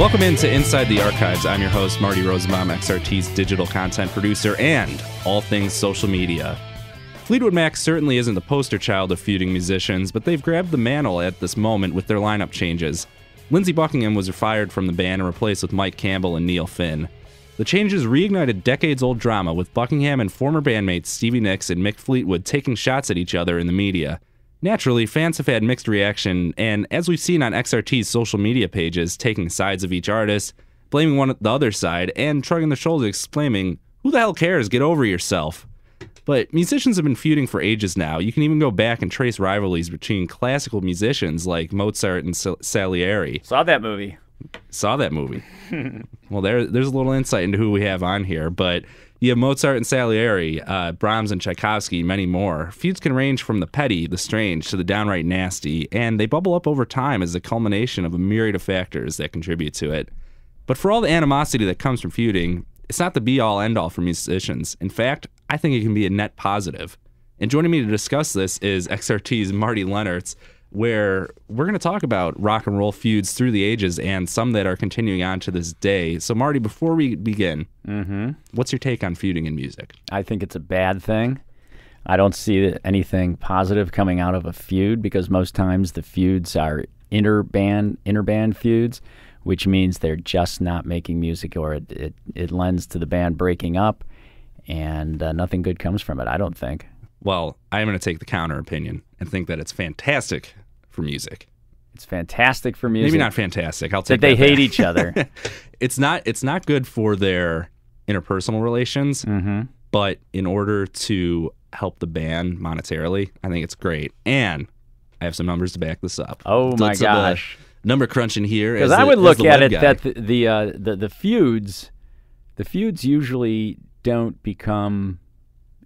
Welcome into Inside the Archives. I'm your host, Marty Rosenbaum, XRT's digital content producer and all things social media. Fleetwood Mac certainly isn't the poster child of feuding musicians, but they've grabbed the mantle at this moment with their lineup changes. Lindsey Buckingham was fired from the band and replaced with Mike Campbell and Neil Finn. The changes reignited decades-old drama, with Buckingham and former bandmates Stevie Nicks and Mick Fleetwood taking shots at each other in the media. Naturally, fans have had mixed reaction, and as we've seen on XRT's social media pages, taking sides of each artist, blaming the other side, and shrugging their shoulders exclaiming, "Who the hell cares? Get over yourself." But musicians have been feuding for ages now. You can even go back and trace rivalries between classical musicians like Mozart and Salieri. Saw that movie. Well, there's a little insight into who we have on here, but you have Mozart and Salieri, Brahms and Tchaikovsky, many more. Feuds can range from the petty, the strange, to the downright nasty, and they bubble up over time as a culmination of a myriad of factors that contribute to it. But for all the animosity that comes from feuding, it's not the be-all, end-all for musicians. In fact, I think it can be a net positive. And joining me to discuss this is XRT's Marty Lennartz, where we're going to talk about rock and roll feuds through the ages and some that are continuing on to this day. So, Marty, before we begin, what's your take on feuding in music? I think it's a bad thing. I don't see anything positive coming out of a feud because most times the feuds are inter-band feuds, which means they're just not making music, or it lends to the band breaking up, and nothing good comes from it, I don't think. Well, I'm going to take the counter opinion and think that it's fantastic for music. It's fantastic for music. Maybe not fantastic. I'll take that they back. hate each other. It's not good for their interpersonal relations, but in order to help the band monetarily, I think it's great. And I have some numbers to back this up. Oh my gosh. Number crunching here. Because I would look at it that the feuds usually don't become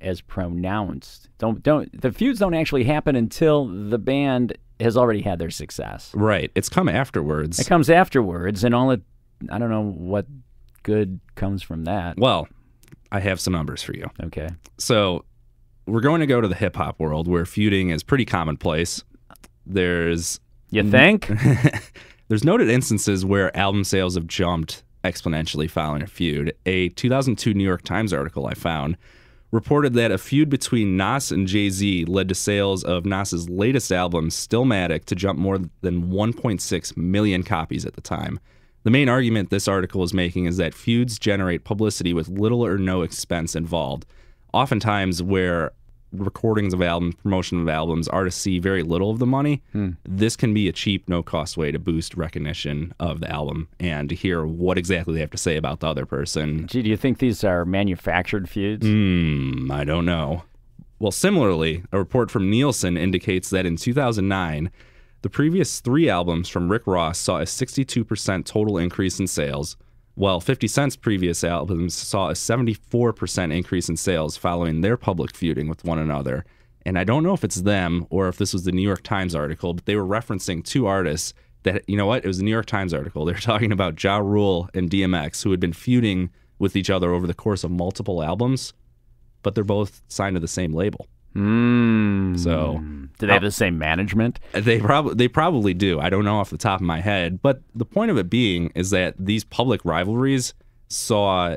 as pronounced. The feuds don't actually happen until the band has already had their success. Right. It's come afterwards. It comes afterwards, and I don't know what good comes from that. Well, I have some numbers for you. Okay. So we're going to go to the hip-hop world where feuding is pretty commonplace. You think? There's noted instances where album sales have jumped exponentially following a feud. A 2002 New York Times article I found reported that a feud between Nas and Jay-Z led to sales of Nas's latest album, Stillmatic, to jump more than 1.6 million copies at the time. The main argument this article is making is that feuds generate publicity with little or no expense involved. Oftentimes, where recordings of albums, promotion of albums, artists see very little of the money, this can be a cheap, no-cost way to boost recognition of the album and to hear what exactly they have to say about the other person. Gee, do you think these are manufactured feuds? I don't know. Well, similarly, a report from Nielsen indicates that in 2009, the previous 3 albums from Rick Ross saw a 62% total increase in sales, while 50 Cent's previous albums saw a 74% increase in sales following their public feuding with one another. And I don't know if it's them or if this was the New York Times article, but they were referencing 2 artists that, you know what, it was the New York Times article. They were talking about Ja Rule and DMX, who had been feuding with each other over the course of multiple albums, but they're both signed to the same label. So, do they have the same management? They probably do. I don't know off the top of my head, but the point of it being is that these public rivalries saw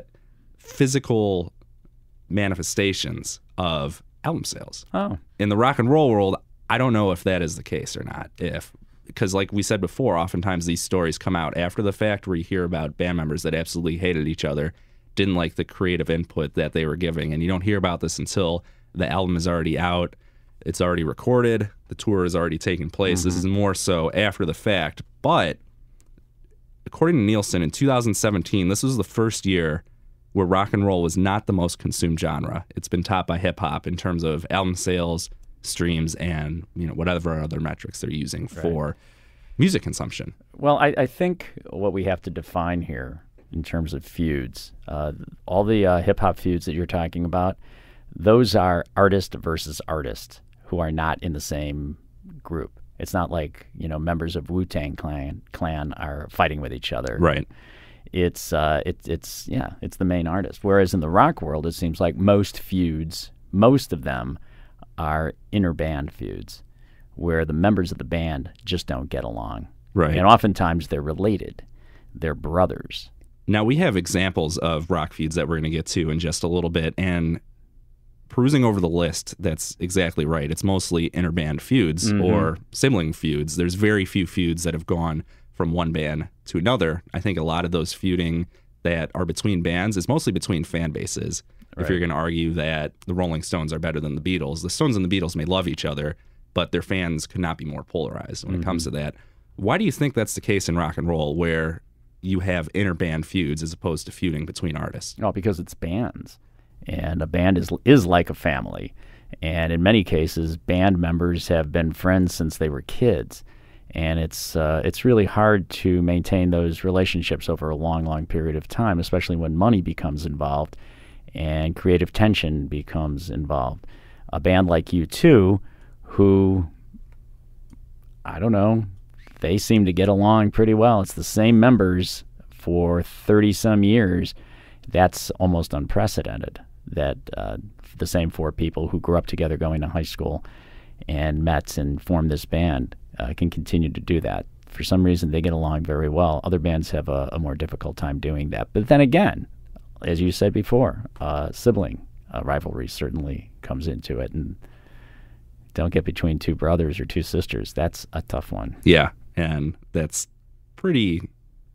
physical manifestations of album sales. Oh, in the rock and roll world, I don't know if that is the case or not. Because like we said before, oftentimes these stories come out after the fact, where you hear about band members that absolutely hated each other, didn't like the creative input that they were giving, and you don't hear about this until the album is already out, it's already recorded, the tour is already taking place. This is more so after the fact. But according to Nielsen, in 2017, this was the first year where rock and roll was not the most consumed genre. It's been topped by hip-hop in terms of album sales, streams, and whatever other metrics they're using for music consumption. Well, I think what we have to define here in terms of feuds, all the hip-hop feuds that you're talking about, those are artist versus artist who are not in the same group. It's not like, members of Wu-Tang Clan are fighting with each other. Right. It's the main artist. Whereas in the rock world, it seems like most feuds, most of them are inter-band feuds where the members of the band just don't get along. Right. And oftentimes they're related. they're brothers. Now, we have examples of rock feuds that we're going to get to in just a little bit, and perusing over the list, that's exactly right. It's mostly interband feuds or sibling feuds. There's very few feuds that have gone from one band to another. I think a lot of those feuding that are between bands is mostly between fan bases. Right. If you're going to argue that the Rolling Stones are better than the Beatles, the Stones and the Beatles may love each other, but their fans could not be more polarized when it comes to that. Why do you think that's the case in rock and roll, where you have interband feuds as opposed to feuding between artists? Oh, because it's bands. And a band is like a family. And in many cases, band members have been friends since they were kids. And it's really hard to maintain those relationships over a long, long period of time, especially when money becomes involved and creative tension becomes involved. A band like U2, who, I don't know, they seem to get along pretty well. It's the same members for 30-some years. That's almost unprecedented, that the same four people who grew up together going to high school and met and formed this band can continue to do that. For some reason, they get along very well. Other bands have a more difficult time doing that. But then again, as you said before, sibling rivalry certainly comes into it. And don't get between two brothers or two sisters. That's a tough one. Yeah, and that's pretty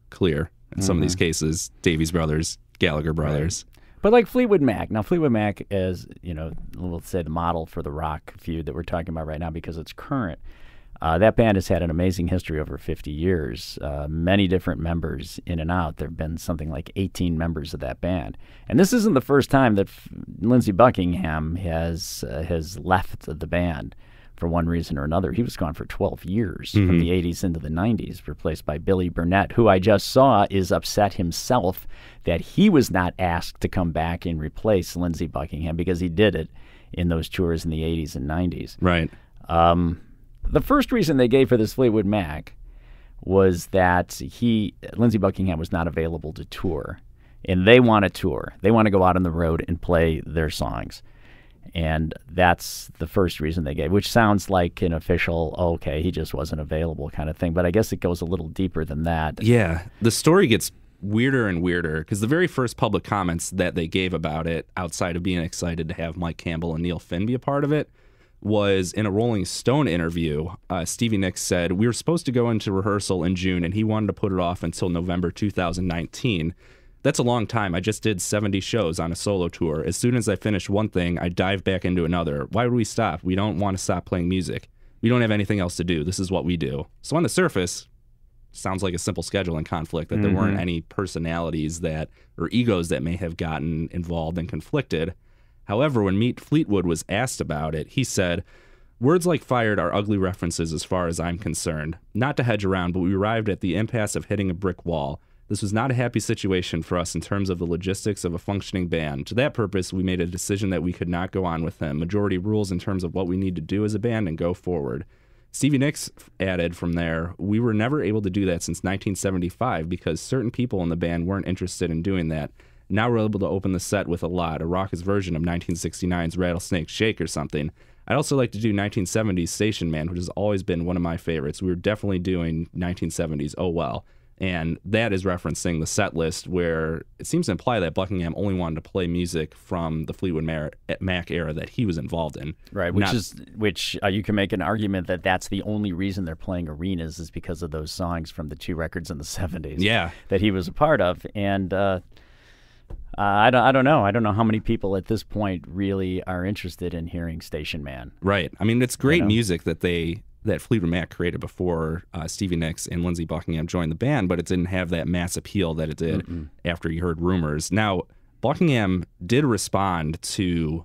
clear in some of these cases. Davies brothers, Gallagher brothers. Right. But like Fleetwood Mac. Now, Fleetwood Mac is, we'll say the model for the rock feud that we're talking about right now because it's current. That band has had an amazing history over 50 years, many different members in and out. There have been something like 18 members of that band. And this isn't the first time that Lindsey Buckingham has left the band for one reason or another. He was gone for 12 years from the 80s into the 90s, replaced by Billy Burnett, who I just saw is upset himself that he was not asked to come back and replace Lindsey Buckingham because he did it in those tours in the 80s and 90s. Right. The first reason they gave for this Fleetwood Mac was that Lindsey Buckingham was not available to tour, and they want to tour. They want to go out on the road and play their songs, and that's the first reason they gave, which sounds like an official, okay, he just wasn't available kind of thing, but I guess it goes a little deeper than that. Yeah, the story gets weirder and weirder because the very first public comments that they gave about it, outside of being excited to have Mike Campbell and Neil Finn be a part of it, was in a Rolling Stone interview. Stevie Nicks said, "We were supposed to go into rehearsal in June, and he wanted to put it off until November 2019. That's a long time. I just did 70 shows on a solo tour. As soon as I finished one thing, I dive back into another. Why would we stop? We don't want to stop playing music. We don't have anything else to do. This is what we do." So on the surface, sounds like a simple scheduling conflict, that there weren't any personalities or egos that may have gotten involved and conflicted. However, when Meet Fleetwood was asked about it, he said, "Words like fired are ugly references as far as I'm concerned. Not to hedge around, but we arrived at the impasse of hitting a brick wall. This was not a happy situation for us in terms of the logistics of a functioning band. To that purpose, we made a decision that we could not go on with him. Majority rules in terms of what we need to do as a band and go forward." Stevie Nicks added from there, "We were never able to do that since 1975 because certain people in the band weren't interested in doing that. Now we're able to open the set with a raucous version of 1969's Rattlesnake Shake or something. I'd also like to do 1970s Station Man, which has always been one of my favorites. We were definitely doing 1970s Oh Well." And that is referencing the set list, where it seems to imply that Buckingham only wanted to play music from the Fleetwood Mac era that he was involved in. Right, which you can make an argument that that's the only reason they're playing arenas is because of those songs from the two records in the 70s that he was a part of. And I don't know. I don't know how many people at this point really are interested in hearing Station Man. Right. I mean, it's great music that Fleetwood Mac created before Stevie Nicks and Lindsey Buckingham joined the band, but it didn't have that mass appeal that it did after he heard Rumors. Now, Buckingham did respond to...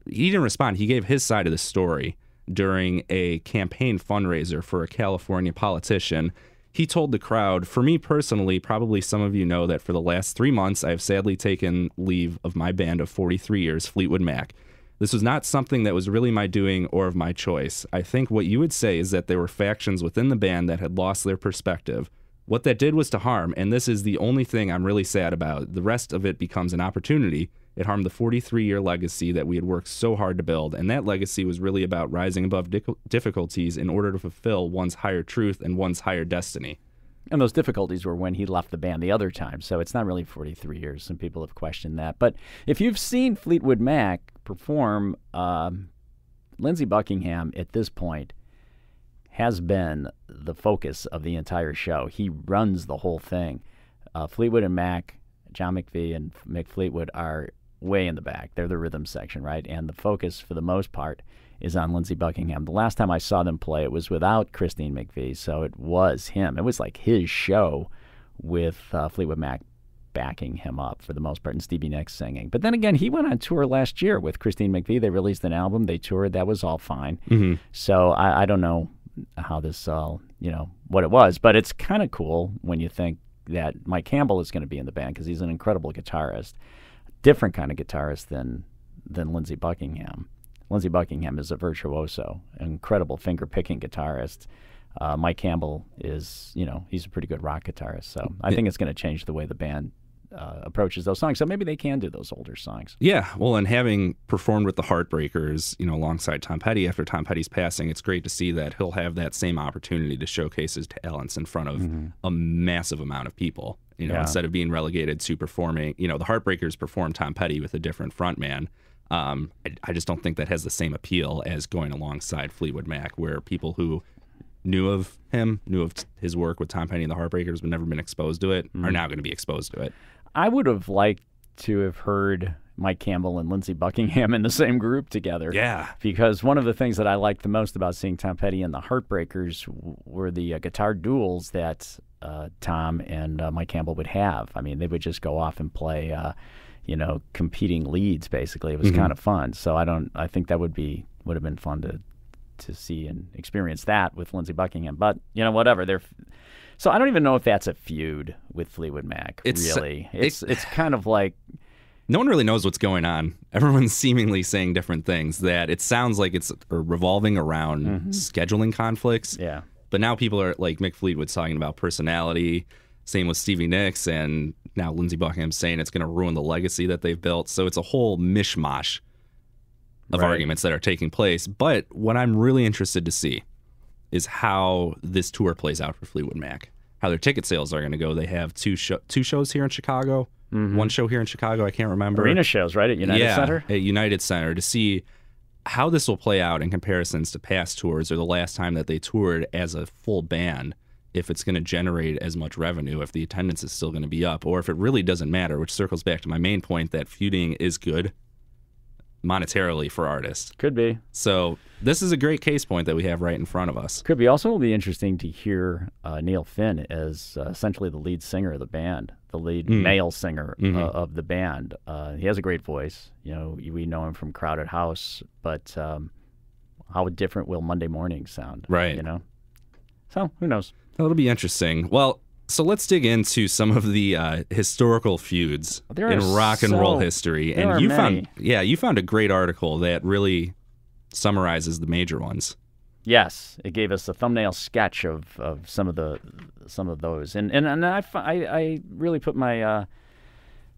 He didn't respond. He gave his side of the story during a campaign fundraiser for a California politician. He told the crowd, "For me personally, probably some of you know that for the last 3 months, I have sadly taken leave of my band of 43 years, Fleetwood Mac. This was not something that was really my doing or of my choice. I think what you would say is that there were factions within the band that had lost their perspective. What that did was to harm, and this is the only thing I'm really sad about. The rest of it becomes an opportunity. It harmed the 43-year legacy that we had worked so hard to build, and that legacy was really about rising above difficulties in order to fulfill one's higher truth and one's higher destiny." And those difficulties were when he left the band the other time, so it's not really 43 years. Some people have questioned that. But if you've seen Fleetwood Mac perform, Lindsey Buckingham at this point has been the focus of the entire show. He runs the whole thing. Fleetwood and Mac, John McVie and Mick Fleetwood are way in the back. They're the rhythm section, right? And the focus, for the most part, is on Lindsey Buckingham. The last time I saw them play, it was without Christine McVie, so it was him. It was like his show with Fleetwood Mac backing him up for the most part, and Stevie Nicks singing. But then again, he went on tour last year with Christine McVie. They released an album. They toured. That was all fine. Mm-hmm. So I don't know how this all, what it was, but it's kind of cool when you think that Mike Campbell is going to be in the band because he's an incredible guitarist, different kind of guitarist than Lindsey Buckingham. Lindsey Buckingham is a virtuoso, incredible finger-picking guitarist. Mike Campbell is, he's a pretty good rock guitarist. So I think it's going to change the way the band approaches those songs. So maybe they can do those older songs. Yeah, well, and having performed with the Heartbreakers, alongside Tom Petty after Tom Petty's passing, it's great to see that he'll have that same opportunity to showcase his talents in front of a massive amount of people. Instead of being relegated to performing, the Heartbreakers performed Tom Petty with a different frontman. I just don't think that has the same appeal as going alongside Fleetwood Mac, where people who knew of him, knew of his work with Tom Petty and the Heartbreakers, but never been exposed to it, are now going to be exposed to it. I would have liked to have heard Mike Campbell and Lindsey Buckingham in the same group together. Yeah. Because one of the things that I liked the most about seeing Tom Petty and the Heartbreakers were the guitar duels that Tom and Mike Campbell would have. I mean, they would just go off and play competing leads, basically. It was kind of fun. So I think that would have been fun to see and experience that with Lindsey Buckingham. But, whatever. So I don't even know if that's a feud with Fleetwood Mac, really. It's kind of like... No one really knows what's going on. Everyone's seemingly saying different things, that it sounds like it's revolving around scheduling conflicts. Yeah. But now people are, like Mick Fleetwood's talking about personality. Same with Stevie Nicks, and now Lindsey Buckingham's saying it's going to ruin the legacy that they've built. So it's a whole mishmash of arguments that are taking place. But what I'm really interested to see is how this tour plays out for Fleetwood Mac, how their ticket sales are going to go. They have two shows here in Chicago, one show here in Chicago, I can't remember. Arena shows, right, at United Center? At United Center, to see how this will play out in comparisons to past tours or the last time that they toured as a full band, if it's going to generate as much revenue, if the attendance is still going to be up, or if it really doesn't matter, which circles back to my main point that feuding is good monetarily for artists. Could be. So this is a great case point that we have right in front of us. Could be. Also, will be interesting to hear Neil Finn as essentially the lead singer of the band, the lead male singer of the band. He has a great voice. We know him from Crowded House, but how different will Monday Morning sound? Right. So who knows? That'll be interesting. Well, so let's dig into some of the historical feuds in rock and roll history. And you found a great article that really summarizes the major ones. Yes, it gave us a thumbnail sketch of some of those, and I really put my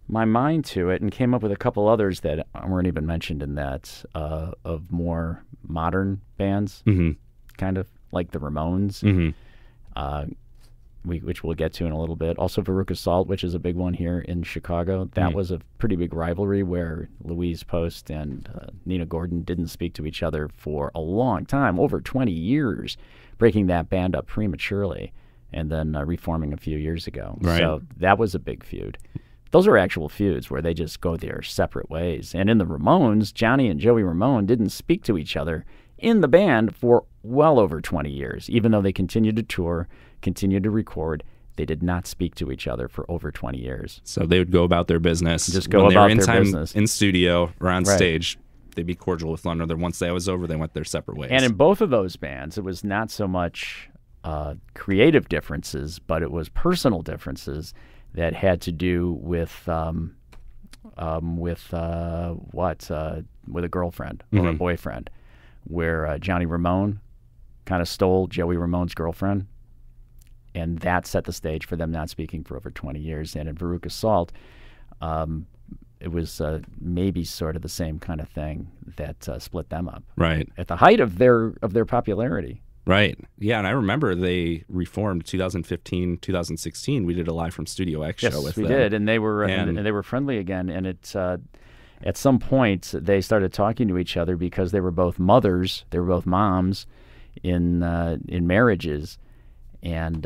mind to it and came up with a couple others that weren't even mentioned in that of more modern bands, kind of like the Ramones. Which we'll get to in a little bit. Also Veruca Salt, which is a big one here in Chicago. That was a pretty big rivalry where Louise Post and Nina Gordon didn't speak to each other for a long time, over 20 years, breaking that band up prematurely and then reforming a few years ago. Right. So that was a big feud. Those are actual feuds where they just go their separate ways. And in the Ramones, Johnny and Joey Ramone didn't speak to each other in the band for well over 20 years. Even though they continued to tour, continued to record, they did not speak to each other for over 20 years. So they would go about their business. Just go about their business. When they were in time in studio or on stage, they'd be cordial with one another. Once that was over, they went their separate ways. And in both of those bands, it was not so much creative differences, but it was personal differences that had to do with a girlfriend or a boyfriend, where Johnny Ramone kind of stole Joey Ramone's girlfriend, and that set the stage for them not speaking for over 20 years. And in Veruca Salt, it was maybe sort of the same kind of thing that split them up. Right. At the height of their popularity. Right. Yeah, and I remember they reformed 2015, 2016. We did a Live from Studio X show with them. Yes, we did, and they were friendly again. And it's at some point they started talking to each other because they were both mothers. They were both moms in marriages, and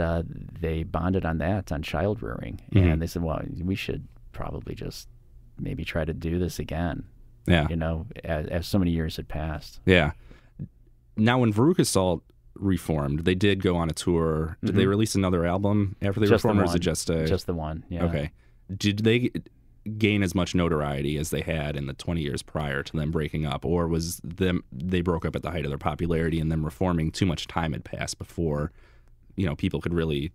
they bonded on that, on child rearing. Mm-hmm. And they said, well, we should probably just maybe try to do this again. Yeah. As so many years had passed. Yeah. Now, when Veruca Salt reformed, they did go on a tour. Did they release another album after they reformed, or is it just the one? Yeah. Okay. Did they gain as much notoriety as they had in the 20 years prior to them breaking up, or was they broke up at the height of their popularity and them reforming too much time had passed before people could really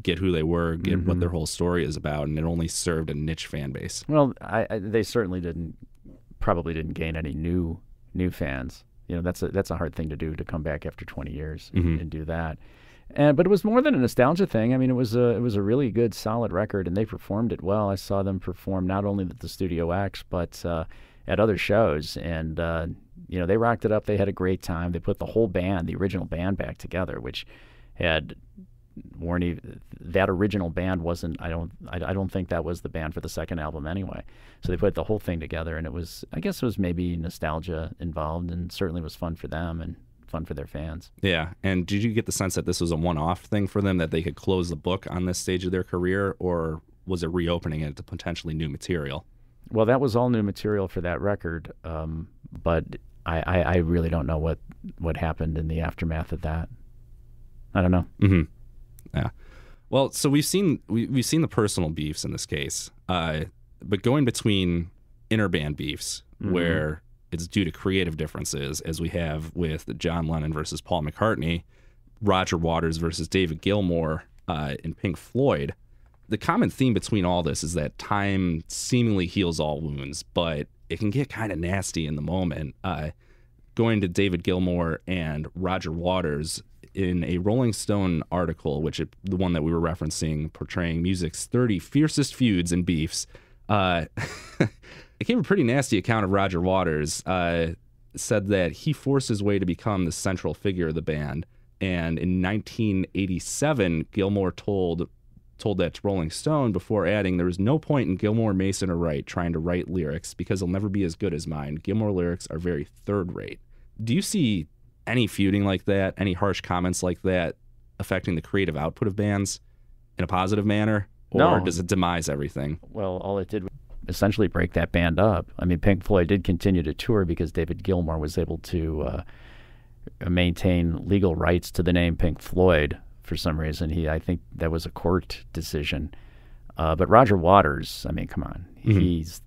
get who they were, get what their whole story is about, and it only served a niche fan base? Well, they certainly probably didn't gain any new fans. That's a hard thing to do, to come back after 20 years and do that. But it was more than a nostalgia thing. I mean, it was a really good, solid record, and they performed it well. I saw them perform not only at the Studio X, but at other shows, and they rocked it up. They had a great time. They put the whole band, the original band, back together, which had that original band wasn't. I don't think that was the band for the second album anyway. So they put the whole thing together, and I guess it was maybe nostalgia involved, and certainly was fun for them and fun for their fans. Yeah. And did you get the sense that this was a one-off thing for them, that they could close the book on this stage of their career, or was it reopening it to potentially new material? Well, that was all new material for that record, but I really don't know what happened in the aftermath of that. I don't know. Mm-hmm. Yeah. Well, so we've seen the personal beefs in this case, but going between inter-band beefs where it's due to creative differences, as we have with John Lennon versus Paul McCartney, Roger Waters versus David Gilmour in Pink Floyd, the common theme between all this is that time seemingly heals all wounds, but it can get kind of nasty in the moment. Going to David Gilmour and Roger Waters, in a Rolling Stone article, the one that we were referencing, portraying music's 30 fiercest feuds and beefs, it gave a pretty nasty account of Roger Waters. Said that he forced his way to become the central figure of the band, and in 1987, Gilmour told that to Rolling Stone, before adding, "There was no point in Gilmour, Mason, or Wright trying to write lyrics because they'll never be as good as mine. Gilmour lyrics are very third-rate." Do you see any feuding like that, any harsh comments like that affecting the creative output of bands in a positive manner? Or does it demise everything? Well, all it did was essentially break that band up. I mean, Pink Floyd did continue to tour because David Gilmour was able to maintain legal rights to the name Pink Floyd for some reason. I think that was a court decision. But Roger Waters, I mean, come on. He's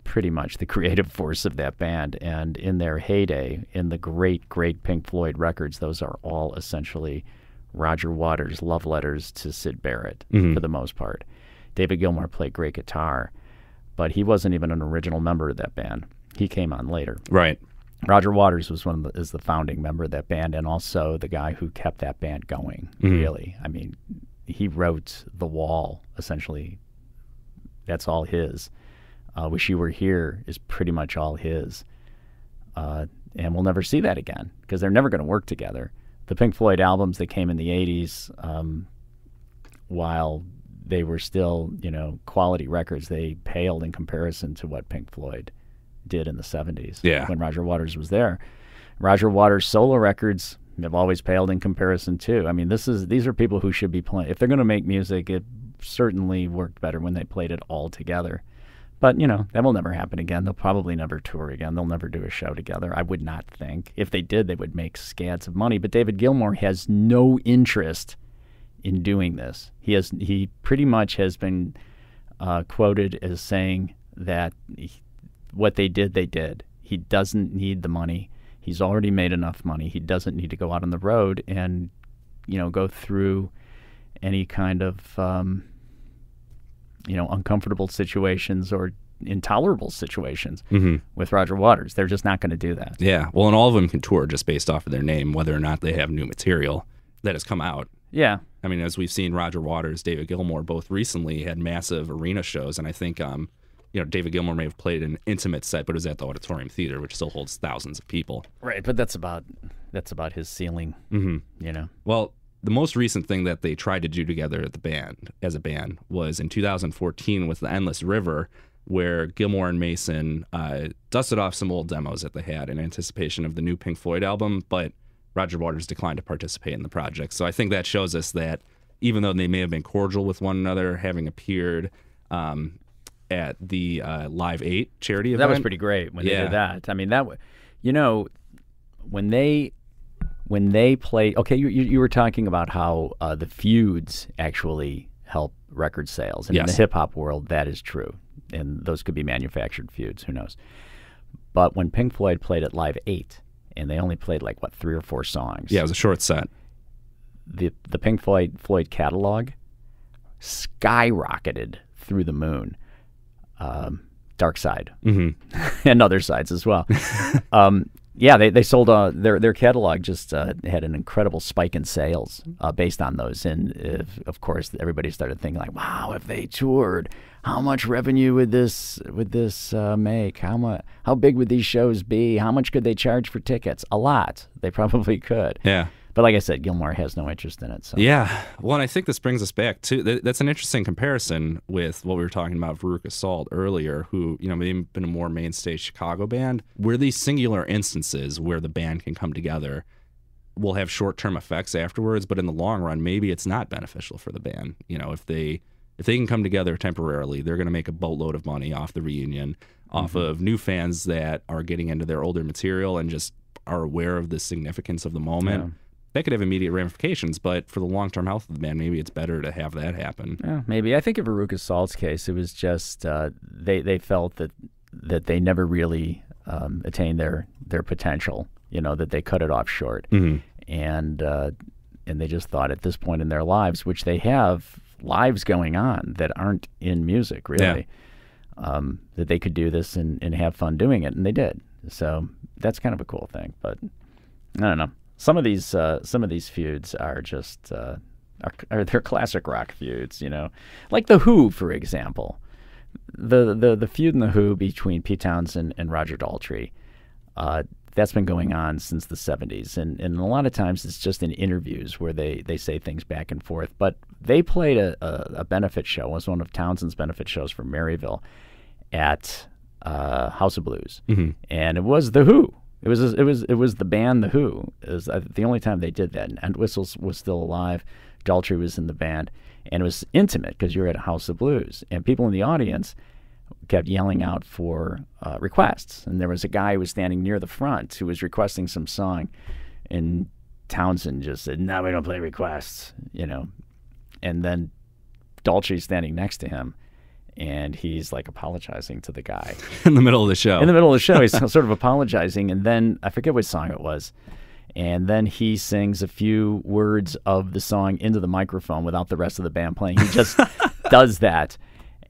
pretty much the creative force of that band, and in their heyday, in the great Pink Floyd records, those are all essentially Roger Waters' love letters to Syd Barrett for the most part. David Gilmour played great guitar, but he wasn't even an original member of that band. He came on later. Right. Roger Waters was is the founding member of that band, and also the guy who kept that band going, really. I mean, he wrote The Wall, essentially. That's all his. Wish You Were Here is pretty much all his. And we'll never see that again because they're never going to work together. The Pink Floyd albums that came in the 80s, while they were still, quality records, they paled in comparison to what Pink Floyd did in the 70s when Roger Waters was there. Roger Waters' solo records have always paled in comparison too. I mean, these are people who should be playing. If they're going to make music, it certainly worked better when they played it all together. But, that will never happen again. They'll probably never tour again. They'll never do a show together, I would not think. If they did, they would make scads of money. But David Gilmour has no interest in doing this. He pretty much has been quoted as saying that what they did, they did. He doesn't need the money. He's already made enough money. He doesn't need to go out on the road and, go through any kind of uncomfortable situations or intolerable situations with Roger Waters. They're just not going to do that. Yeah. Well, and all of them can tour just based off of their name, whether or not they have new material that has come out. Yeah. I mean, as we've seen, Roger Waters, David Gilmour both recently had massive arena shows, and I think, David Gilmour may have played an intimate set, but it was at the Auditorium Theater, which still holds thousands of people. Right, but that's about that's about his ceiling. You know. Well, the most recent thing that they tried to do together as a band was in 2014 with The Endless River, where Gilmour and Mason dusted off some old demos that they had in anticipation of the new Pink Floyd album, but Roger Waters declined to participate in the project. So I think that shows us that even though they may have been cordial with one another, having appeared at the Live 8 charity event. That was pretty great when they did that. I mean, when they played, okay, you were talking about how the feuds actually help record sales. And in the hip-hop world, that is true. And those could be manufactured feuds, who knows. But when Pink Floyd played at Live 8, and they only played, 3 or 4 songs. Yeah, it was a short set. The Pink Floyd catalog skyrocketed through the moon. Dark Side. And other sides as well. They sold their catalog just had an incredible spike in sales based on those, and of course everybody started thinking wow, if they toured, how much revenue would this make? How big would these shows be? How much could they charge for tickets? A lot. They probably could. Yeah. But like I said, Gilmour has no interest in it. So. Yeah. Well, and I think this brings us back to that's an interesting comparison with what we were talking about Veruca Salt earlier, who maybe been a more mainstay Chicago band, where these singular instances where the band can come together will have short-term effects afterwards, but in the long run, maybe it's not beneficial for the band. If they can come together temporarily, they're going to make a boatload of money off the reunion, off of new fans that are getting into their older material and just are aware of the significance of the moment. Yeah. That could have immediate ramifications, but for the long-term health of the band, maybe it's better to have that happen. Yeah, maybe. I think in Veruca Salt's case, it was just they felt that they never really attained their potential. That they cut it off short, and they just thought at this point in their lives, which they have lives going on that aren't in music really, that they could do this and have fun doing it, and they did. So that's kind of a cool thing. But I don't know. Some of these feuds are just they're classic rock feuds, like the Who, for example. The feud in the Who between Pete Townsend and Roger Daltrey, that's been going on since the 70s, and a lot of times it's just in interviews where they say things back and forth. But they played a benefit show. It was one of Townsend's benefit shows for Maryville at House of Blues, and it was the Who. It was the band The Who. It was the only time they did that. And Entwistle was still alive. Daltrey was in the band. And it was intimate because you were at a House of Blues. And people in the audience kept yelling out for requests. And there was a guy who was standing near the front who was requesting some song. And Townsend just said, "No, we don't play requests," And then Daltrey's standing next to him. And he's apologizing to the guy. In the middle of the show. In the middle of the show, he's sort of apologizing. And then, I forget which song it was. And then he sings a few words of the song into the microphone without the rest of the band playing. He just does that.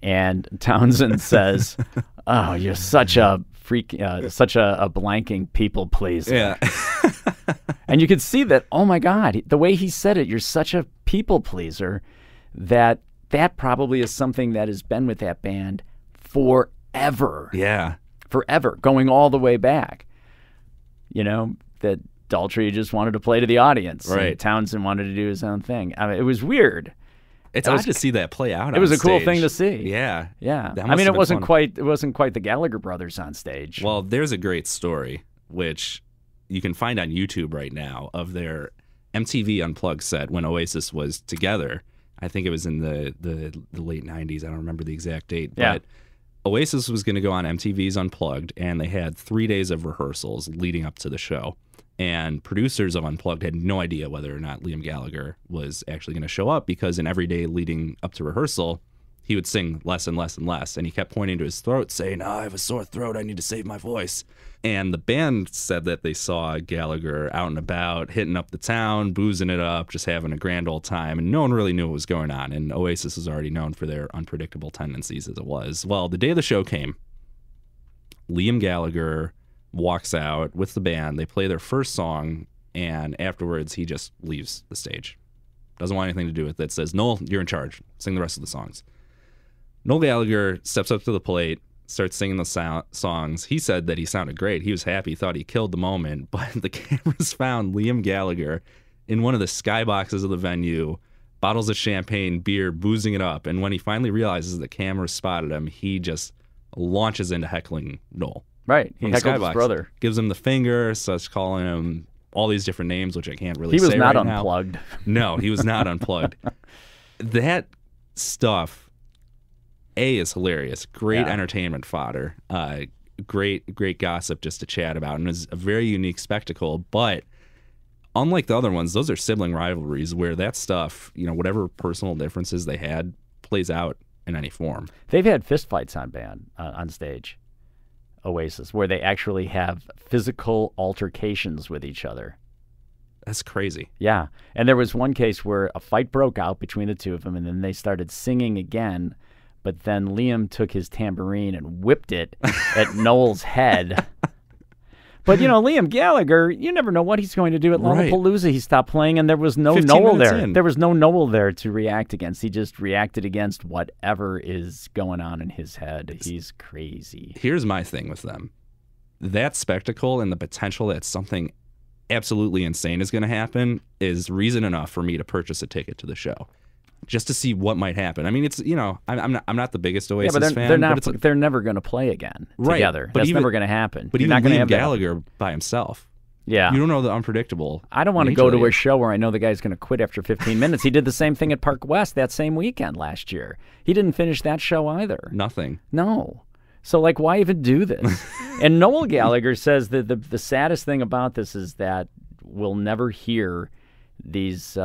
And Townsend says, "Oh, you're such a freak, such a blanking people pleaser." Yeah. And you could see that, oh my God, the way he said it, "You're such a people pleaser," that probably is something that has been with that band forever. Yeah. Forever, going all the way back. That Daltrey just wanted to play to the audience. Right. And Townsend wanted to do his own thing. I mean, it was weird. It's odd to see that play out. It was a cool stage. Thing to see. Yeah. Yeah. I mean, it wasn't quite the Gallagher brothers on stage. Well, there's a great story, which you can find on YouTube right now, of their MTV Unplugged set when Oasis was together. I think it was in the late 90s. I don't remember the exact date. Yeah. But Oasis was going to go on MTV's Unplugged, and they had 3 days of rehearsals leading up to the show. And producers of Unplugged had no idea whether or not Liam Gallagher was actually going to show up, because in every day leading up to rehearsal, he would sing less and less and less. And he kept pointing to his throat saying, "Oh, I have a sore throat. I need to save my voice." And the band said that they saw Gallagher out and about, hitting up the town, boozing it up, just having a grand old time. And no one really knew what was going on. And Oasis is already known for their unpredictable tendencies as it was. Well, the day the show came, Liam Gallagher walks out with the band. They play their first song, and afterwards he just leaves the stage. Doesn't want anything to do with it. Says, "Noel, you're in charge. Sing the rest of the songs." Noel Gallagher steps up to the plate, starts singing the songs. He said that he sounded great. He was happy. He thought he killed the moment. But the cameras found Liam Gallagher in one of the skyboxes of the venue, bottles of champagne, beer, boozing it up. And when he finally realizes the camera spotted him, he just launches into heckling Noel. Right. He heckled his brother. Gives him the finger, starts calling him all these different names, which I can't really say right now. He was not unplugged. No, he was not unplugged. That stuff, is hilarious. Great entertainment fodder. Great gossip just to chat about. And it was a very unique spectacle. But unlike the other ones, those are sibling rivalries where that stuff, whatever personal differences they had, plays out in any form. They've had fistfights on stage. Oasis, where they actually have physical altercations with each other. That's crazy. Yeah. And there was one case where a fight broke out between the two of them, and then they started singing again, but then Liam took his tambourine and whipped it at Noel's head. But, Liam Gallagher, you never know what he's going to do at Lollapalooza. He stopped playing, and there was no Noel there. There was no Noel there to react against. He just reacted against whatever is going on in his head. He's crazy. Here's my thing with them. That spectacle and the potential that something absolutely insane is going to happen is reason enough for me to purchase a ticket to the show. Just to see what might happen. I mean, it's I'm not the biggest Oasis fan. They're never going to play again together. But That's never going to happen. But even Liam Gallagher by himself. Yeah, you don't know the unpredictable. I don't want to go to a show where I know the guy's going to quit after 15 minutes. He did the same thing at Park West that same weekend last year. He didn't finish that show either. Nothing. No. So why even do this? And Noel Gallagher says that the saddest thing about this is that we'll never hear these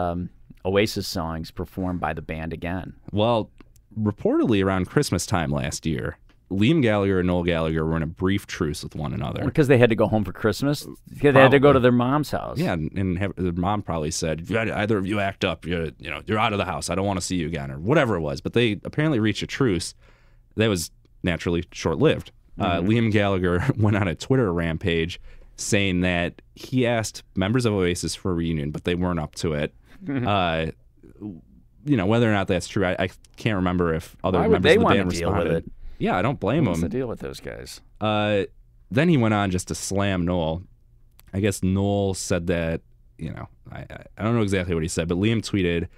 Oasis songs performed by the band again. Well, reportedly around Christmas time last year, Liam Gallagher and Noel Gallagher were in a brief truce with one another. Because they had to go home for Christmas? They had to go to their mom's house. Yeah, and their mom probably said, either of you act up, you're out of the house. I don't want to see you again, or whatever it was. But they apparently reached a truce that was naturally short-lived. Liam Gallagher went on a Twitter rampage saying that he asked members of Oasis for a reunion, but they weren't up to it. Whether or not that's true, I can't remember if other members of the band responded. With it? Yeah, I don't blame What's him. the deal with those guys? Then he went on just to slam Noel. I guess Noel said that, I don't know exactly what he said, but Liam tweeted,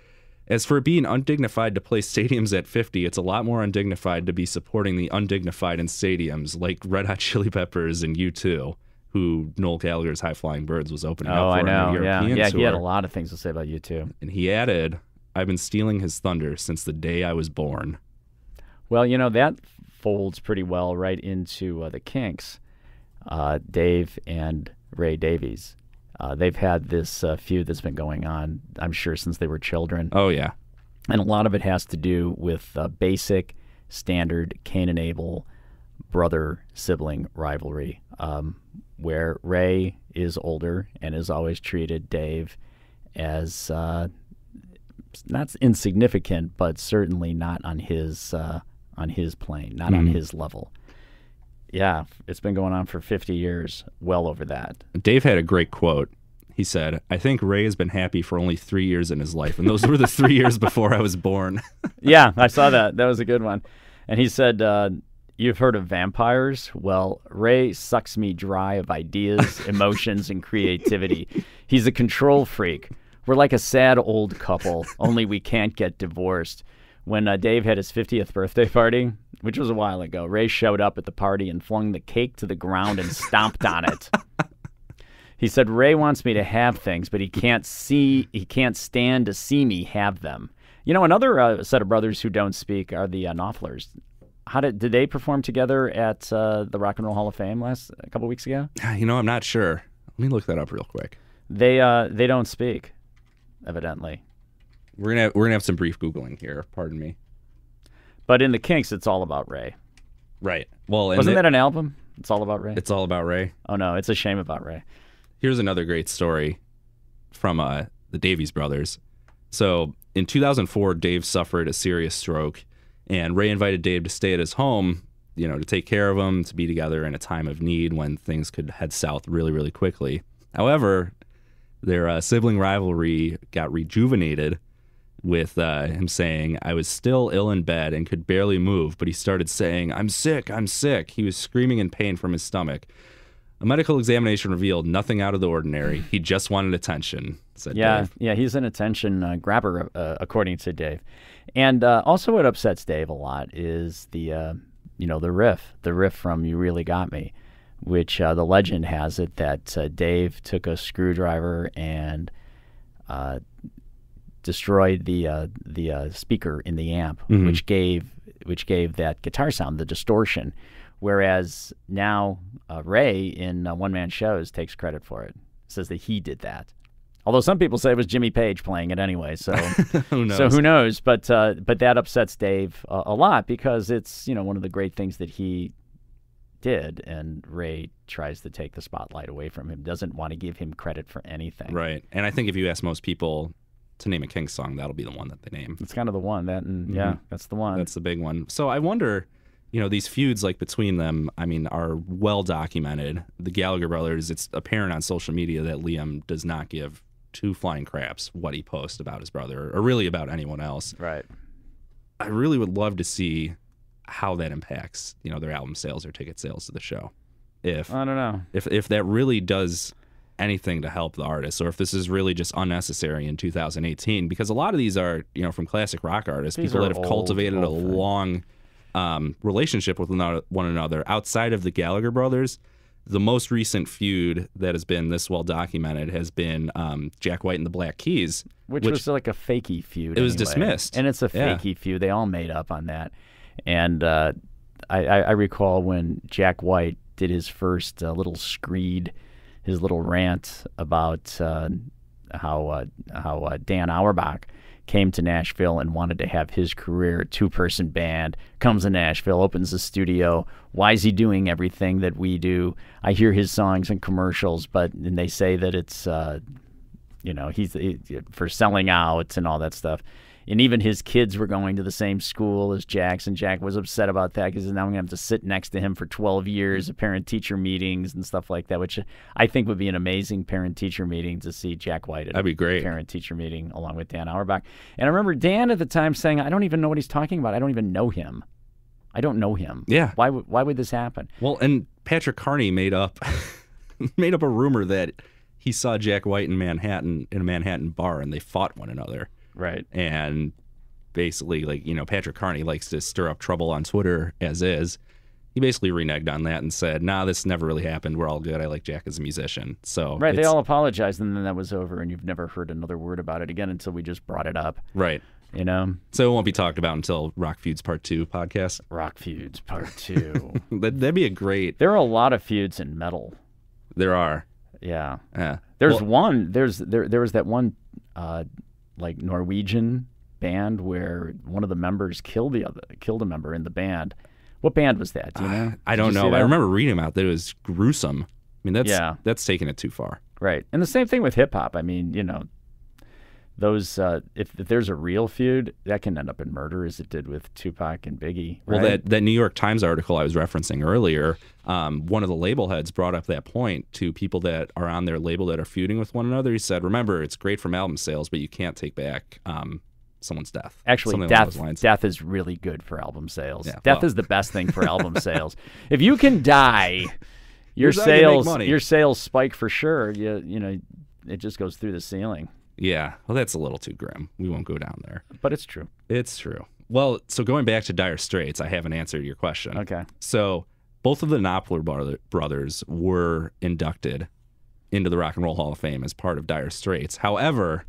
"As for it being undignified to play stadiums at 50, it's a lot more undignified to be supporting the undignified in stadiums like Red Hot Chili Peppers and U2, who Noel Gallagher's High Flying Birds was opening up for in the European tour. He had a lot of things to say about U2. And he added, "I've been stealing his thunder since the day I was born." Well, that folds pretty well right into the Kinks, Dave and Ray Davies. They've had this feud that's been going on, I'm sure, since they were children. Oh, yeah. And a lot of it has to do with basic, standard Cain and Abel brother-sibling rivalry, where Ray is older and has always treated Dave as not insignificant, but certainly not on his plane, not on his level. Yeah, it's been going on for 50 years, well over that. Dave had a great quote. He said, "I think Ray has been happy for only 3 years in his life, and those were the 3 years before I was born." Yeah, I saw that. That was a good one. And he said, "You've heard of vampires? Well, Ray sucks me dry of ideas, emotions, and creativity. He's a control freak. We're like a sad old couple, only we can't get divorced." When Dave had his 50th birthday party, which was a while ago, Ray showed up at the party and flung the cake to the ground and stomped on it. He said, "Ray wants me to have things, but he can't stand to see me have them." Another set of brothers who don't speak are the Knopflers. Did they perform together at the Rock and Roll Hall of Fame a couple weeks ago? I'm not sure. Let me look that up real quick. They don't speak, evidently. We're gonna have some brief Googling here. Pardon me. But in the Kinks, it's all about Ray. Right. Well, wasn't that an album? It's all about Ray. It's all about Ray. Oh no, it's a shame about Ray. Here's another great story from the Davies brothers. So in 2004, Dave suffered a serious stroke, and Ray invited Dave to stay at his home, to take care of him, to be together in a time of need when things could head south really, really quickly. However, their sibling rivalry got rejuvenated with him saying, I was still ill in bed and could barely move, but he started saying, I'm sick, I'm sick. He was screaming in pain from his stomach. A medical examination revealed nothing out of the ordinary. He just wanted attention, said Dave. Yeah, he's an attention grabber, according to Dave. And also what upsets Dave a lot is the riff from You Really Got Me, which the legend has it that Dave took a screwdriver and destroyed the speaker in the amp, which gave that guitar sound, the distortion. Whereas now Ray in one-man shows takes credit for it, says that he did that. Although some people say it was Jimmy Page playing it anyway, so who knows? So who knows? But that upsets Dave a lot because it's one of the great things that he did, and Ray tries to take the spotlight away from him. Doesn't want to give him credit for anything. Right, and I think if you ask most people to name a King song, that'll be the one that they name. It's kind of the one yeah, that's the one. That's the big one. So I wonder. These feuds between them, are well documented. The Gallagher brothers, it's apparent on social media that Liam does not give two flying craps what he posts about his brother or really about anyone else. Right. I really would love to see how that impacts, their album sales or ticket sales to the show. I don't know. If that really does anything to help the artists, or if this is really just unnecessary in 2018, because a lot of these are, from classic rock artists, people that have cultivated a long relationship with one another outside of the Gallagher brothers. The most recent feud that has been this well documented has been Jack White and the Black Keys, which was like a fakey feud. It was dismissed, and it's a fakey feud. They all made up on that. And I recall when Jack White did his first little screed, his little rant about how Dan Auerbach came to Nashville and wanted to have his career, two-person band, comes to Nashville, opens a studio. Why is he doing everything that we do? I hear his songs in commercials, and they say that it's, he's for selling out and all that stuff. And even his kids were going to the same school as Jack's, and Jack was upset about that because now I'm going to have to sit next to him for 12 years at parent-teacher meetings and stuff like that, which I think would be an amazing parent-teacher meeting to see Jack White at That'd be great. A parent-teacher meeting along with Dan Auerbach. And I remember Dan at the time saying, I don't even know what he's talking about. I don't even know him. I don't know him. Yeah. Why would this happen? Well, and Patrick Carney made up a rumor that he saw Jack White in Manhattan in a Manhattan bar and they fought one another. Right. And basically, Patrick Carney likes to stir up trouble on Twitter as is. He basically reneged on that and said, nah, this never really happened. We're all good. I like Jack as a musician. So right, they all apologized, and then that was over, and you've never heard another word about it again until we just brought it up. Right. So it won't be talked about until Rock Feuds Part 2 podcast. Rock Feuds Part 2. That'd be a great... There are a lot of feuds in metal. There are. Yeah. Yeah. There's one. There was that one... Norwegian band where one of the members killed a member in the band. What band was that? Do you know? I don't know. I remember reading about that. It was gruesome. That's taking it too far. Right. And the same thing with hip hop. Those if there's a real feud, that can end up in murder, as it did with Tupac and Biggie. Right? Well, that New York Times article I was referencing earlier, one of the label heads brought up that point to people that are on their label that are feuding with one another. He said, remember, it's great from album sales, but you can't take back someone's death. Actually, death is really good for album sales. Yeah, death is the best thing for album sales. If you can die, your sales spike for sure. It just goes through the ceiling. Yeah, well, that's a little too grim. We won't go down there. But it's true. It's true. Well, so going back to Dire Straits, I have an answer to your question. Okay. So both of the Knopfler brothers were inducted into the Rock and Roll Hall of Fame as part of Dire Straits. However,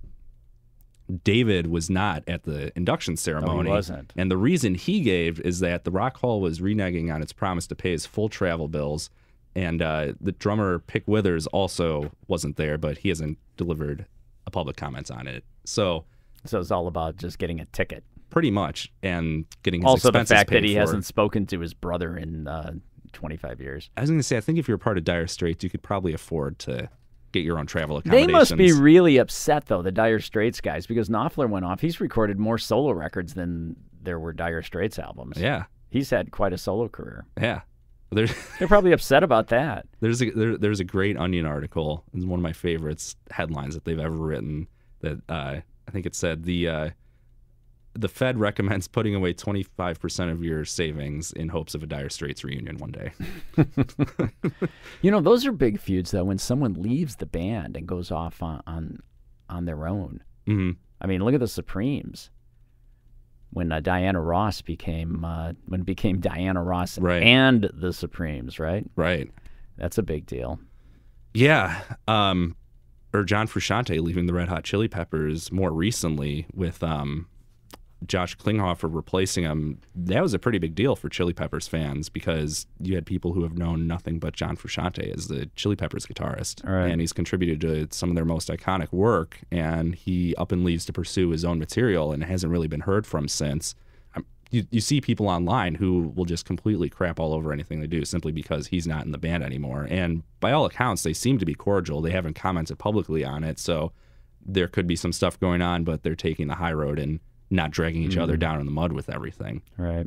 David was not at the induction ceremony. No, he wasn't. And the reason he gave is that the Rock Hall was reneging on its promise to pay his full travel bills. And the drummer, Pick Withers, also wasn't there, but he hasn't delivered a public comment on it. So it's all about just getting a ticket. Pretty much, and getting his also expenses the fact paid that he for. hasn't spoken to his brother in 25 years. I was going to say, I think if you're part of Dire Straits, you could probably afford to get your own travel accommodations. They must be really upset, though, the Dire Straits guys, because Knopfler went off. He's recorded more solo records than there were Dire Straits albums. Yeah. He's had quite a solo career. Yeah. They're probably upset about that. There's a great Onion article. It's one of my favorites headlines that they've ever written. That I think it said the the Fed recommends putting away 25% of your savings in hopes of a Dire Straits reunion one day. Those are big feuds, though, when someone leaves the band and goes off on their own. Mm-hmm. I mean, look at the Supremes. When Diana Ross became Diana Ross right. and the Supremes, right? Right. That's a big deal. Yeah. Or John Frusciante leaving the Red Hot Chili Peppers more recently with Josh Klinghoffer replacing him. That was a pretty big deal for Chili Peppers fans because you had people who have known nothing but John Frusciante as the Chili Peppers guitarist. Right. And he's contributed to some of their most iconic work, and he up and leaves to pursue his own material and hasn't really been heard from since. You see people online who will just completely crap all over anything they do simply because he's not in the band anymore. And by all accounts, they seem to be cordial. They haven't commented publicly on it, so there could be some stuff going on, but they're taking the high road and not dragging each other down in the mud with everything. Right.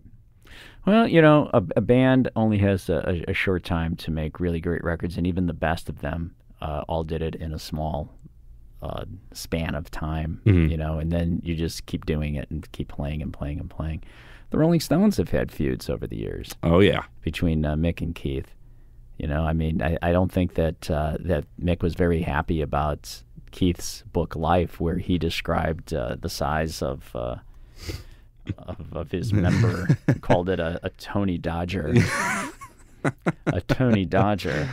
Well, a band only has a short time to make really great records, and even the best of them all did it in a small span of time, and then you just keep doing it and keep playing and playing and playing. The Rolling Stones have had feuds over the years. Oh, yeah. Between Mick and Keith. I don't think that Mick was very happy about Keith's book Life, where he described the size of his member, called it a Tony Dodger. A Tony Dodger.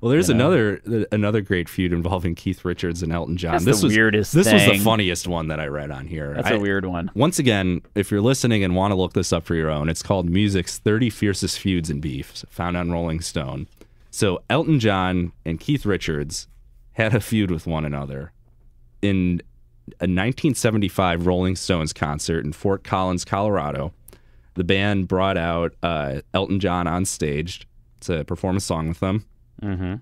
Well, there's another great feud involving Keith Richards and Elton John. That's the weirdest This thing. was the funniest one that I read on here. That's a weird one. Once again, if you're listening and want to look this up for your own, it's called Music's 30 Fiercest Feuds and Beefs, found on Rolling Stone. So Elton John and Keith Richards had a feud with one another in a 1975 Rolling Stones concert in Fort Collins, Colorado. The band brought out Elton John on stage to perform a song with them. Mm-hmm.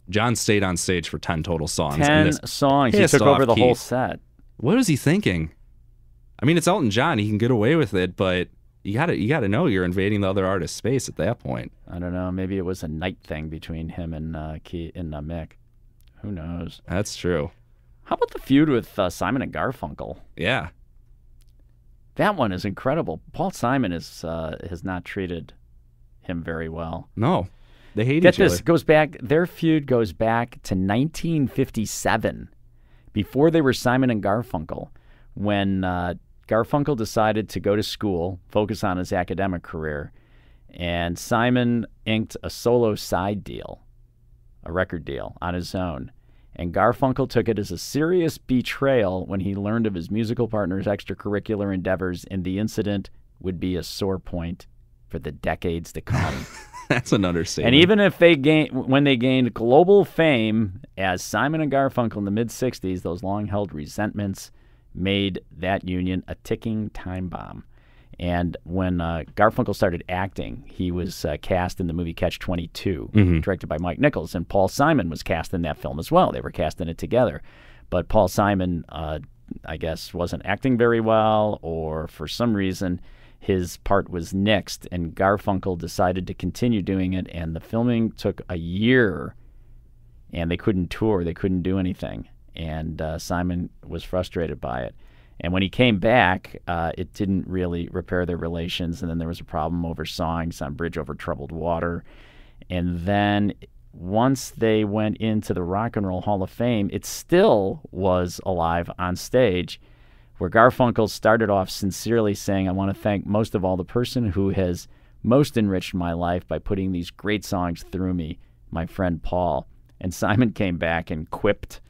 John stayed on stage for 10 total songs. 10 songs. He took over the whole set. What was he thinking? I mean, it's Elton John. He can get away with it, but you gotta know you're invading the other artist's space at that point. I don't know. Maybe it was a night thing between him and Mick. Who knows? That's true. How about the feud with Simon and Garfunkel? Yeah. That one is incredible. Paul Simon has not treated him very well. No. They hate Get each other. this, their feud goes back to 1957, before they were Simon and Garfunkel, when Garfunkel decided to go to school, focus on his academic career, and Simon inked a solo side deal, a record deal, on his own. And Garfunkel took it as a serious betrayal when he learned of his musical partner's extracurricular endeavors, and the incident would be a sore point for the decades to come. That's an understatement. And even if when they gained global fame as Simon and Garfunkel in the mid-'60s, those long-held resentments made that union a ticking time bomb. And when Garfunkel started acting, he was cast in the movie Catch-22, directed by Mike Nichols, and Paul Simon was cast in that film as well. They were cast in it together. But Paul Simon, I guess, wasn't acting very well, or for some reason his part was nixed, and Garfunkel decided to continue doing it, and the filming took a year, and they couldn't tour, they couldn't do anything, and Simon was frustrated by it. And when he came back, it didn't really repair their relations, and then there was a problem over songs on Bridge Over Troubled Water. And then once they went into the Rock and Roll Hall of Fame, it still was alive on stage, where Garfunkel started off sincerely saying, "I want to thank most of all the person who has most enriched my life by putting these great songs through me, my friend Paul." And Simon came back and quipped,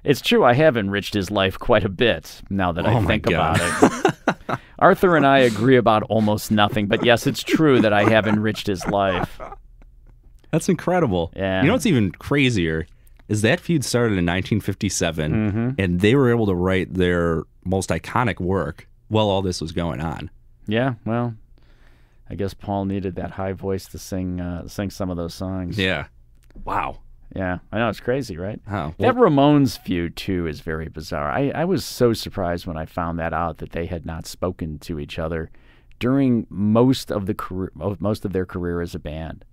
"It's true, I have enriched his life quite a bit, now that I think about it. Arthur and I agree about almost nothing, but yes, it's true that I have enriched his life." That's incredible. Yeah. You know what's even crazier is that feud started in 1957, and they were able to write their most iconic work while all this was going on. Yeah, well, I guess Paul needed that high voice to sing some of those songs. Yeah. Wow. Yeah, I know, it's crazy, right? Oh, That Ramones feud, too, is very bizarre. I was so surprised when I found that out, that they had not spoken to each other during most of their career as a band.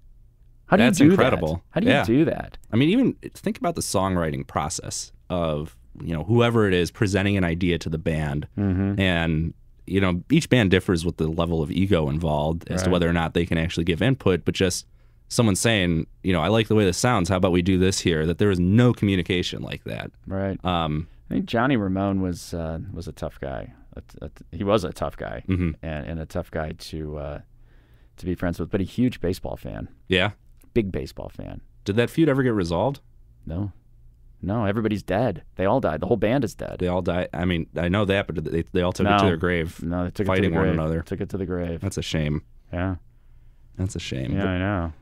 How do That's you do incredible. that? How do you do that? I mean, even think about the songwriting process of, whoever it is presenting an idea to the band, and each band differs with the level of ego involved as to whether or not they can actually give input, but just someone saying, I like the way this sounds, how about we do this here, that there was no communication like that. Right. I think Johnny Ramone was a tough guy. He was a tough guy, and a tough guy to be friends with, but a huge baseball fan. Yeah? Big baseball fan. Did that feud ever get resolved? No, everybody's dead. They all died. The whole band is dead. They all died. I mean, I know that, but they all took it to their grave. No, they took fighting it to the grave. one another. Took it to the grave. That's a shame. Yeah. That's a shame. Yeah, I know.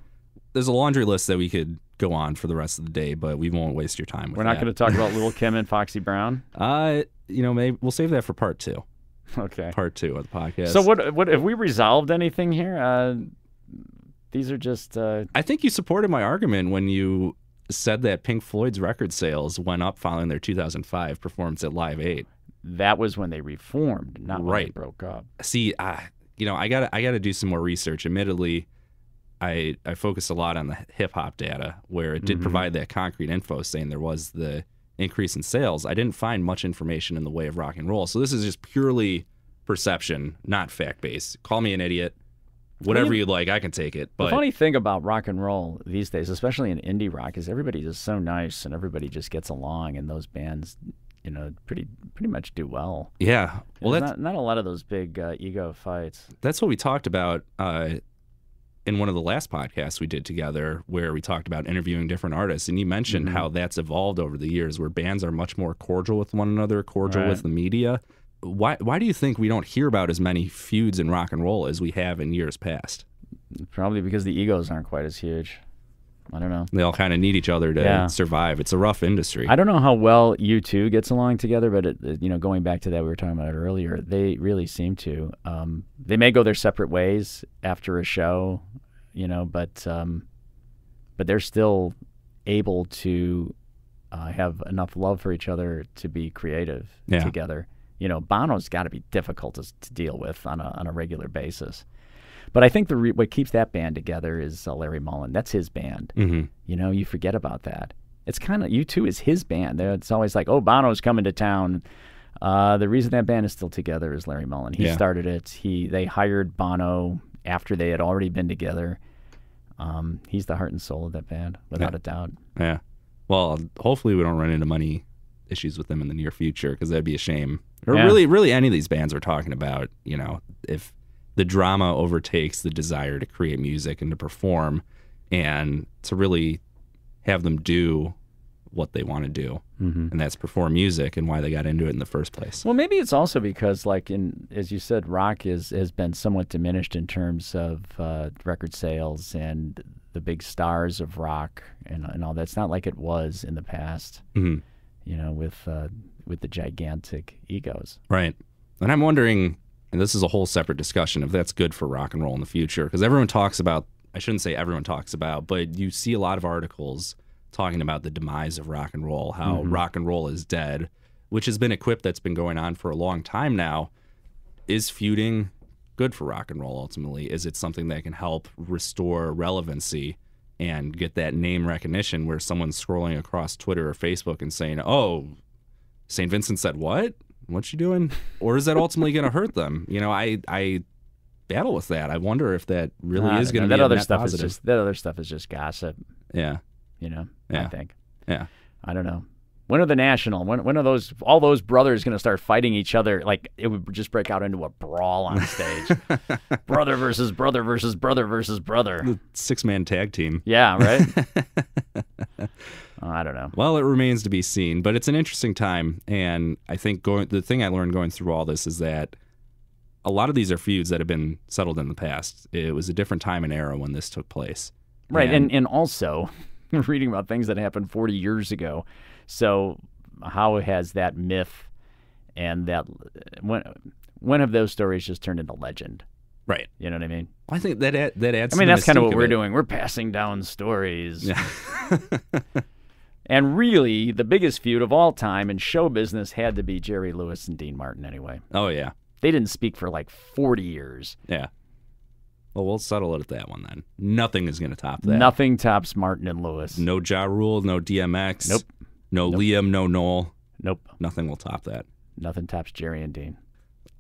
There's a laundry list that we could go on for the rest of the day, but we won't waste your time with that. We're not going to talk about Lil' Kim and Foxy Brown? Maybe we'll save that for part 2. Okay. Part 2 of the podcast. So what have we resolved anything here? These are just... I think you supported my argument when you said that Pink Floyd's record sales went up following their 2005 performance at Live 8. That was when they reformed, not when they broke up. See, I gotta do some more research. Admittedly, I focused a lot on the hip hop data, where it did provide that concrete info saying there was the increase in sales. I didn't find much information in the way of rock and roll. So this is just purely perception, not fact based. Call me an idiot. Whatever you'd like, I can take it. But the funny thing about rock and roll these days, especially in indie rock, is everybody is so nice and everybody just gets along, and those bands, pretty much do well. Yeah, well, that's not a lot of those big ego fights. That's what we talked about in one of the last podcasts we did together, where we talked about interviewing different artists, and you mentioned how that's evolved over the years, where bands are much more cordial with one another, cordial with the media. Why do you think we don't hear about as many feuds in rock and roll as we have in years past? Probably because the egos aren't quite as huge. I don't know. They all kind of need each other to survive. It's a rough industry. I don't know how well U2 gets along together, but going back to that, we were talking about it earlier. They really seem to. They may go their separate ways after a show, but they're still able to have enough love for each other to be creative together. Bono's got to be difficult to deal with on a regular basis. But I think what keeps that band together is Larry Mullen. That's his band. You forget about that. It's kind of, U2 is his band. It's always like, oh, Bono's coming to town. The reason that band is still together is Larry Mullen. He started it. They hired Bono after they had already been together. He's the heart and soul of that band, without a doubt. Yeah. Well, hopefully we don't run into money issues with them in the near future, because that'd be a shame. Or really any of these bands we're talking about, if the drama overtakes the desire to create music and to perform and to really have them do what they want to do, and that's perform music, and why they got into it in the first place. Well, maybe it's also because, as you said, rock has been somewhat diminished in terms of record sales and the big stars of rock and all that. It's not like it was in the past, with the gigantic egos. Right. And I'm wondering, and this is a whole separate discussion, if that's good for rock and roll in the future, because everyone talks about, I shouldn't say everyone talks about, but you see a lot of articles talking about the demise of rock and roll, how rock and roll is dead, which has been a quip that's been going on for a long time now. Is feuding good for rock and roll ultimately? Is it something that can help restore relevancy and get that name recognition where someone's scrolling across Twitter or Facebook and saying, oh, St. Vincent said what? What you doing? Or is that ultimately going to hurt them? I battle with that. I wonder if that really is going to be that a other net stuff positive. That other stuff is just gossip. Yeah. I think. Yeah. I don't know. When are the national? When are all those brothers going to start fighting each other? Like, it would just break out into a brawl on stage. Brother versus brother versus brother versus brother. The 6-man tag team. Yeah, right? I don't know. Well, it remains to be seen, but it's an interesting time, and I think the thing I learned going through all this is that a lot of these are feuds that have been settled in the past. It was a different time and era when this took place. Right, and also reading about things that happened 40 years ago. So how has that myth and that when have those stories just turned into legend? Right. You know what I mean? I think that adds. I mean, that's kind of what we're doing. We're passing down stories. Yeah. And really, the biggest feud of all time in show business had to be Jerry Lewis and Dean Martin anyway. Oh, yeah. They didn't speak for like 40 years. Yeah. Well, we'll settle it at that one then. Nothing is going to top that. Nothing tops Martin and Lewis. No Ja Rule, no DMX. Nope. No Nope. Liam, no Noel. Nope. Nothing will top that. Nothing tops Jerry and Dean.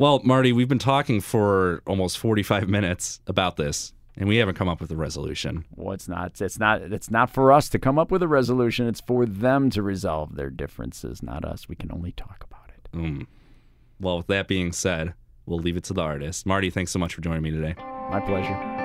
Well, Marty, we've been talking for almost 45 minutes about this, and we haven't come up with a resolution. Well, it's not for us to come up with a resolution. It's for them to resolve their differences, not us. We can only talk about it. Well, with that being said, we'll leave it to the artist. Marty, thanks so much for joining me today. My pleasure.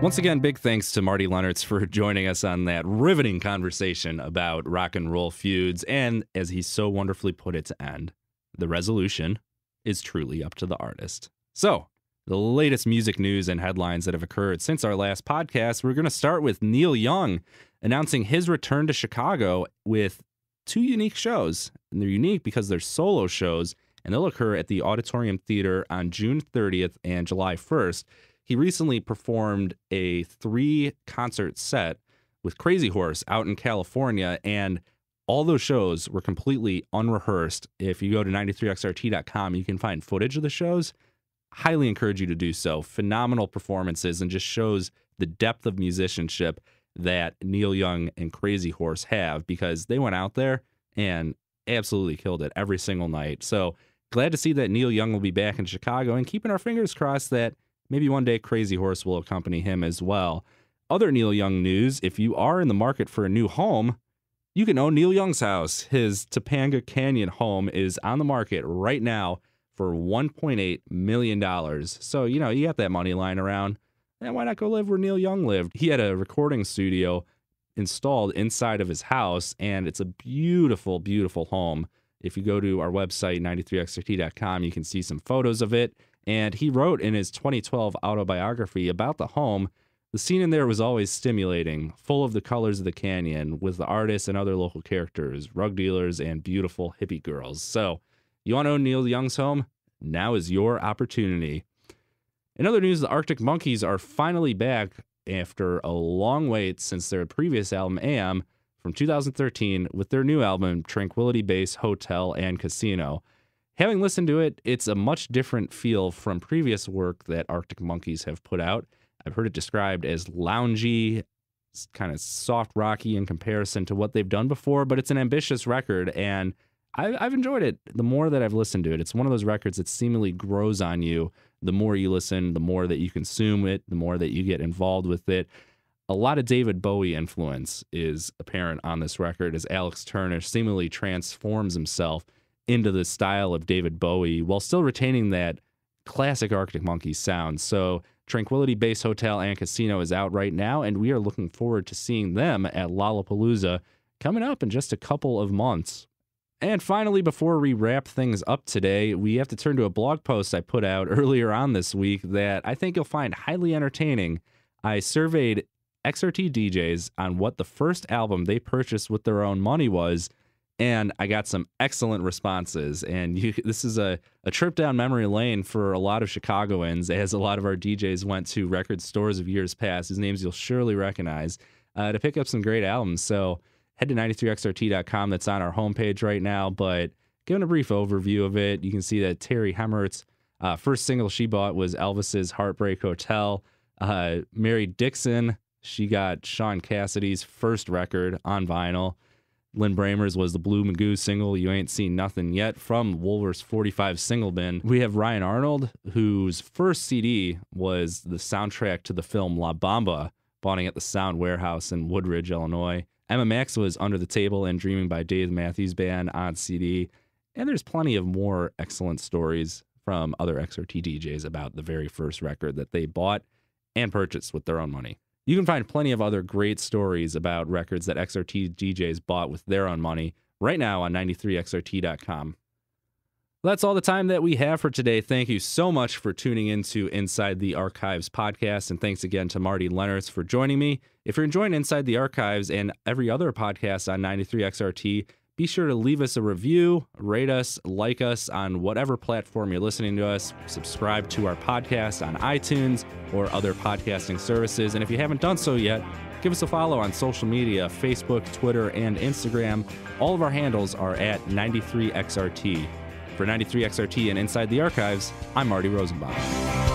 Once again, big thanks to Marty Lennartz for joining us on that riveting conversation about rock and roll feuds. And as he so wonderfully put it to end, the resolution is truly up to the artist. So, the latest music news and headlines that have occurred since our last podcast, we're going to start with Neil Young announcing his return to Chicago with 2 unique shows. And they're unique because they're solo shows, and they'll occur at the Auditorium Theater on June 30th and July 1st. He recently performed a 3-concert set with Crazy Horse out in California, and all those shows were completely unrehearsed. If you go to 93xrt.com, you can find footage of the shows. Highly encourage you to do so. Phenomenal performances, and just shows the depth of musicianship that Neil Young and Crazy Horse have, because they went out there and absolutely killed it every single night. So glad to see that Neil Young will be back in Chicago, and keeping our fingers crossed that maybe one day Crazy Horse will accompany him as well. Other Neil Young news, if you are in the market for a new home, you can own Neil Young's house. His Topanga Canyon home is on the market right now for $1.8 million. So, you got that money lying around. And why not go live where Neil Young lived? He had a recording studio installed inside of his house, and it's a beautiful, beautiful home. If you go to our website, 93xrt.com, you can see some photos of it. And he wrote in his 2012 autobiography about the home, the scene in there was always stimulating, full of the colors of the canyon, with the artists and other local characters, rug dealers, and beautiful hippie girls. So, you want to own Neil Young's home? Now is your opportunity. In other news, the Arctic Monkeys are finally back after a long wait since their previous album, AM, from 2013, with their new album, Tranquility Base Hotel and Casino. Having listened to it, it's a much different feel from previous work that Arctic Monkeys have put out. I've heard it described as loungy, kind of soft rocky in comparison to what they've done before, but it's an ambitious record, and I've enjoyed it the more that I've listened to it. It's one of those records that seemingly grows on you. The more you listen, the more that you consume it, the more that you get involved with it. A lot of David Bowie influence is apparent on this record as Alex Turner seemingly transforms himself into the style of David Bowie while still retaining that classic Arctic Monkeys sound. So Tranquility Base Hotel and Casino is out right now, and we are looking forward to seeing them at Lollapalooza coming up in just a couple of months. And finally, before we wrap things up today, we have to turn to a blog post I put out earlier on this week that I think you'll find highly entertaining. I surveyed XRT DJs on what the first album they purchased with their own money was, and I got some excellent responses. And this is a trip down memory lane for a lot of Chicagoans, as a lot of our DJs went to record stores of years past, whose names you'll surely recognize, to pick up some great albums. So head to 93xrt.com. That's on our homepage right now. But given a brief overview of it, you can see that Terry Hemmert's first single she bought was Elvis's Heartbreak Hotel. Mary Dixon, she got Sean Cassidy's first record on vinyl. Lynn Bramer's was the Blue Magoo single, You Ain't Seen Nothing Yet, from Woolworth's 45 single bin. We have Ryan Arnold, whose first CD was the soundtrack to the film La Bamba, bought at the Sound Warehouse in Woodridge, Illinois. Emma Max was Under the Table and Dreaming by Dave Matthews Band on CD. And there's plenty of more excellent stories from other XRT DJs about the very first record that they bought and purchased with their own money. You can find plenty of other great stories about records that XRT DJs bought with their own money right now on 93xrt.com. Well, that's all the time that we have for today. Thank you so much for tuning into Inside the Archives podcast, and thanks again to Marty Lennartz for joining me. If you're enjoying Inside the Archives and every other podcast on 93xrt, be sure to leave us a review, rate us, like us on whatever platform you're listening to us, subscribe to our podcast on iTunes or other podcasting services. And if you haven't done so yet, give us a follow on social media, Facebook, Twitter, and Instagram. All of our handles are at 93xrt. For 93xrt and Inside the Archives, I'm Marty Rosenbaum.